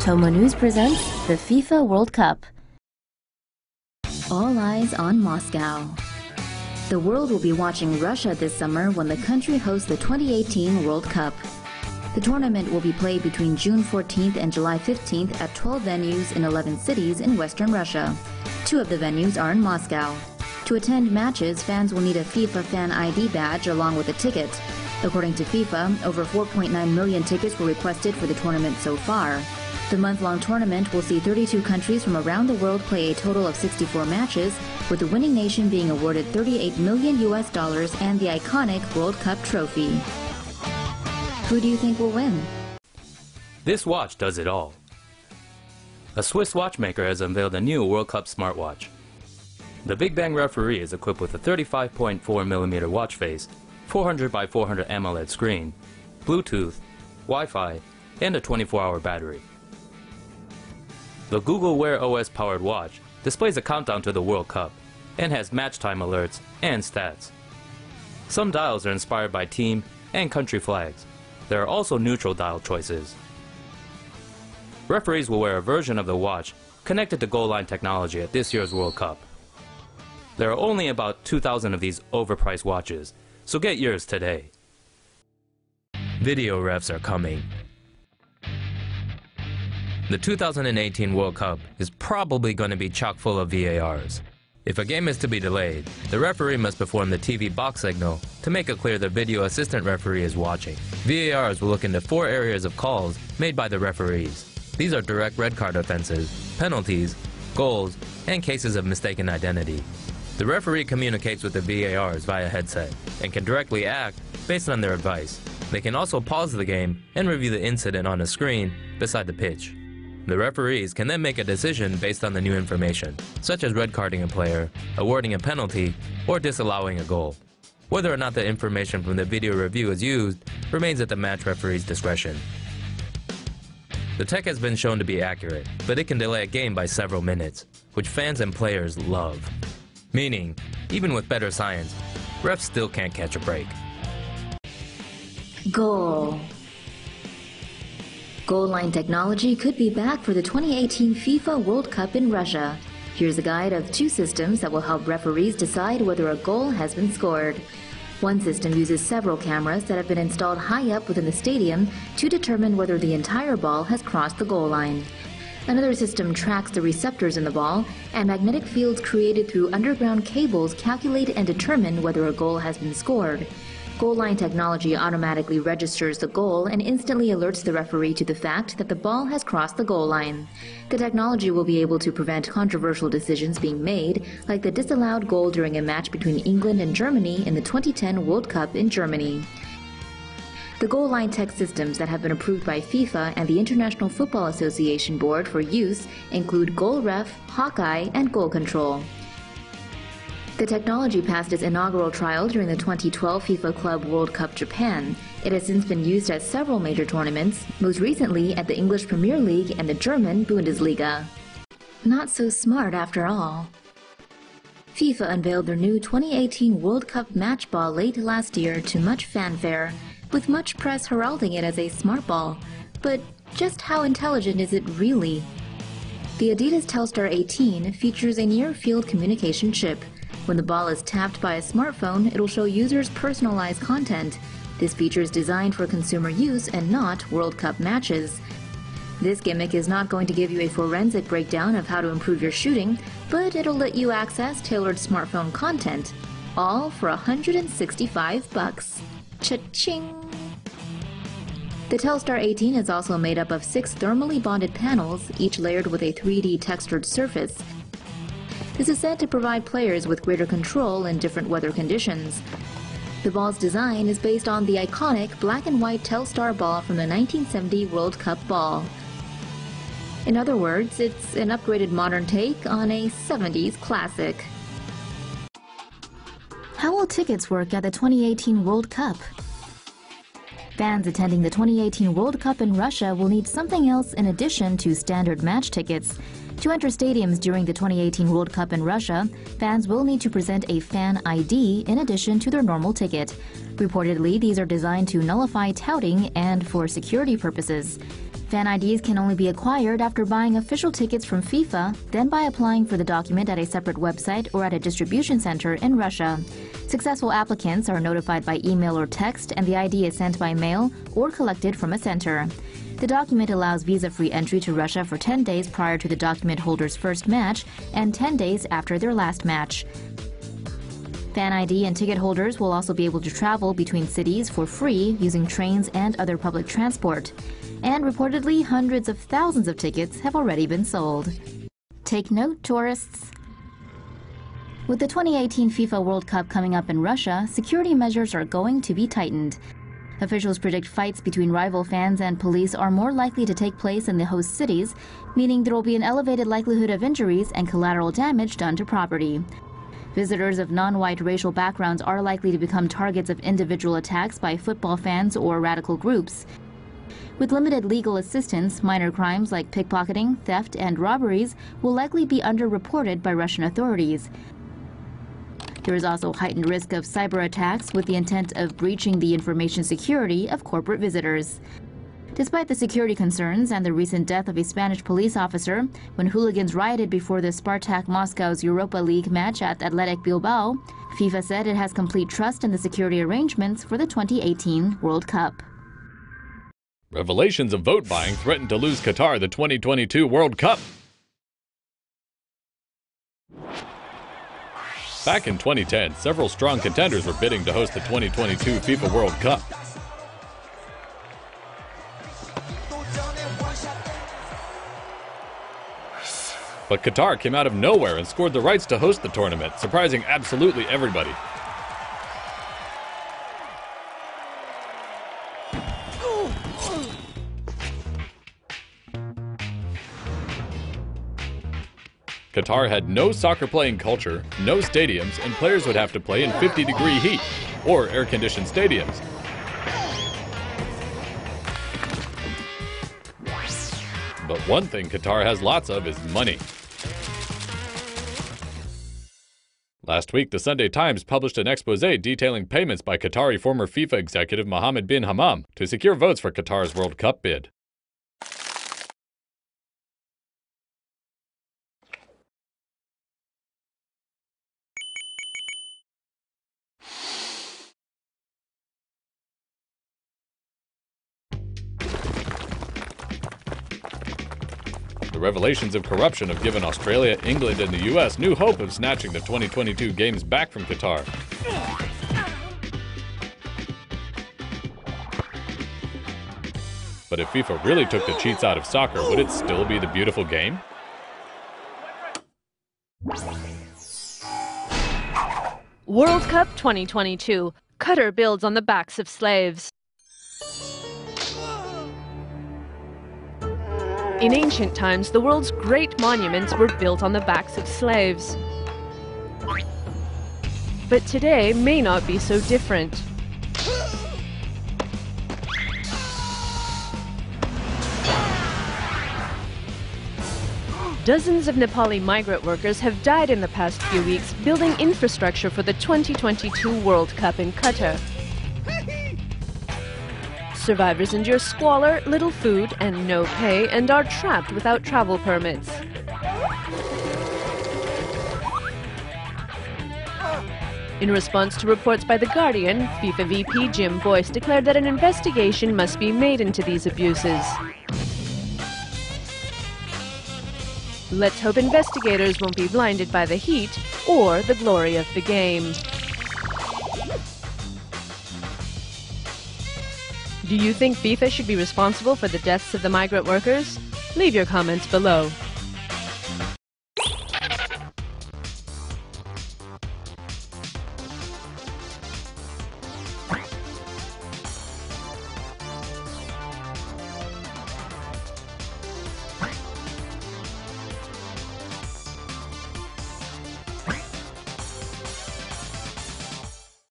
TomoNews presents the FIFA World Cup. All eyes on Moscow. The world will be watching Russia this summer when the country hosts the 2018 World Cup. The tournament will be played between June 14th and July 15th at 12 venues in 11 cities in western Russia. 2 of the venues are in Moscow. To attend matches, fans will need a FIFA Fan ID badge along with a ticket. According to FIFA, over 4.9 million tickets were requested for the tournament so far. The month-long tournament will see 32 countries from around the world play a total of 64 matches, with the winning nation being awarded $38 million and the iconic World Cup trophy. Who do you think will win? This watch does it all. A Swiss watchmaker has unveiled a new World Cup smartwatch. The Big Bang referee is equipped with a 35.4mm watch face, 400 by 400 AMOLED screen, Bluetooth, Wi-Fi, and a 24-hour battery. The Google Wear OS powered watch displays a countdown to the World Cup and has match time alerts and stats. Some dials are inspired by team and country flags. There are also neutral dial choices. Referees will wear a version of the watch connected to Goalline Technology at this year's World Cup. There are only about 2,000 of these overpriced watches, so get yours today. Video refs are coming. The 2018 World Cup is probably going to be chock full of VARs. If a game is to be delayed, the referee must perform the TV box signal to make it clear the video assistant referee is watching. VARs will look into 4 areas of calls made by the referees. These are direct red card offenses, penalties, goals, and cases of mistaken identity. The referee communicates with the VARs via headset and can directly act based on their advice. They can also pause the game and review the incident on a screen beside the pitch. The referees can then make a decision based on the new information, such as red carding a player, awarding a penalty, or disallowing a goal. Whether or not the information from the video review is used remains at the match referee's discretion. The tech has been shown to be accurate, but it can delay a game by several minutes, which fans and players love. Meaning, even with better science, refs still can't catch a break. Goal. Goalline Technology could be back for the 2018 FIFA World Cup in Russia. Here's a guide of 2 systems that will help referees decide whether a goal has been scored. One system uses several cameras that have been installed high up within the stadium to determine whether the entire ball has crossed the goal line. Another system tracks the receptors in the ball, and magnetic fields created through underground cables calculate and determine whether a goal has been scored. Goalline Technology automatically registers the goal and instantly alerts the referee to the fact that the ball has crossed the goal line. The technology will be able to prevent controversial decisions being made, like the disallowed goal during a match between England and Germany in the 2010 World Cup in Germany. The Goalline Tech systems that have been approved by FIFA and the International Football Association Board for use include Goal Ref, Hawkeye, and Goal Control. The technology passed its inaugural trial during the 2012 FIFA Club World Cup Japan. It has since been used at several major tournaments, most recently at the English Premier League and the German Bundesliga. Not so smart after all. FIFA unveiled their new 2018 World Cup match ball late last year to much fanfare, with much press heralding it as a smart ball. But just how intelligent is it really? The Adidas Telstar 18 features a near-field communication chip. When the ball is tapped by a smartphone, it will show users personalized content. This feature is designed for consumer use and not World Cup matches. This gimmick is not going to give you a forensic breakdown of how to improve your shooting, but it'll let you access tailored smartphone content, all for $165. Cha-ching! The Telstar 18 is also made up of 6 thermally bonded panels, each layered with a 3D textured surface. This is said to provide players with greater control in different weather conditions. The ball's design is based on the iconic black and white Telstar ball from the 1970 World Cup ball. In other words, it's an upgraded modern take on a 70s classic. How will tickets work at the 2018 World Cup? Fans attending the 2018 World Cup in Russia will need something else in addition to standard match tickets. To enter stadiums during the 2018 World Cup in Russia, fans will need to present a fan ID in addition to their normal ticket. Reportedly, these are designed to nullify touting and for security purposes. Fan IDs can only be acquired after buying official tickets from FIFA, then by applying for the document at a separate website or at a distribution center in Russia. Successful applicants are notified by email or text, and the ID is sent by mail or collected from a center. The document allows visa-free entry to Russia for 10 days prior to the document holder's first match and 10 days after their last match. Fan ID and ticket holders will also be able to travel between cities for free using trains and other public transport. And reportedly, hundreds of thousands of tickets have already been sold. Take note, tourists. With the 2018 FIFA World Cup coming up in Russia, security measures are going to be tightened. Officials predict fights between rival fans and police are more likely to take place in the host cities, meaning there will be an elevated likelihood of injuries and collateral damage done to property. Visitors of non-white racial backgrounds are likely to become targets of individual attacks by football fans or radical groups. With limited legal assistance, minor crimes like pickpocketing, theft, and robberies will likely be underreported by Russian authorities. There is also heightened risk of cyber attacks with the intent of breaching the information security of corporate visitors. Despite the security concerns and the recent death of a Spanish police officer when hooligans rioted before the Spartak Moscow's Europa League match at Athletic Bilbao, FIFA said it has complete trust in the security arrangements for the 2018 World Cup. Revelations of vote buying threaten to lose Qatar the 2022 World Cup. Back in 2010, several strong contenders were bidding to host the 2022 FIFA World Cup. But Qatar came out of nowhere and scored the rights to host the tournament, surprising absolutely everybody. Qatar had no soccer playing culture, no stadiums, and players would have to play in 50-degree heat or air-conditioned stadiums. But one thing Qatar has lots of is money. Last week, the Sunday Times published an expose detailing payments by Qatari former FIFA executive Mohammed bin Hammam to secure votes for Qatar's World Cup bid. The revelations of corruption have given Australia, England, and the US new hope of snatching the 2022 games back from Qatar. But if FIFA really took the cheats out of soccer, would it still be the beautiful game? World Cup 2022. Qatar builds on the backs of slaves. In ancient times, the world's great monuments were built on the backs of slaves. But today may not be so different. Dozens of Nepali migrant workers have died in the past few weeks building infrastructure for the 2022 World Cup in Qatar. Survivors endure squalor, little food, and no pay, and are trapped without travel permits. In response to reports by The Guardian, FIFA VP Jim Boyce declared that an investigation must be made into these abuses. Let's hope investigators won't be blinded by the heat or the glory of the game. Do you think FIFA should be responsible for the deaths of the migrant workers? Leave your comments below.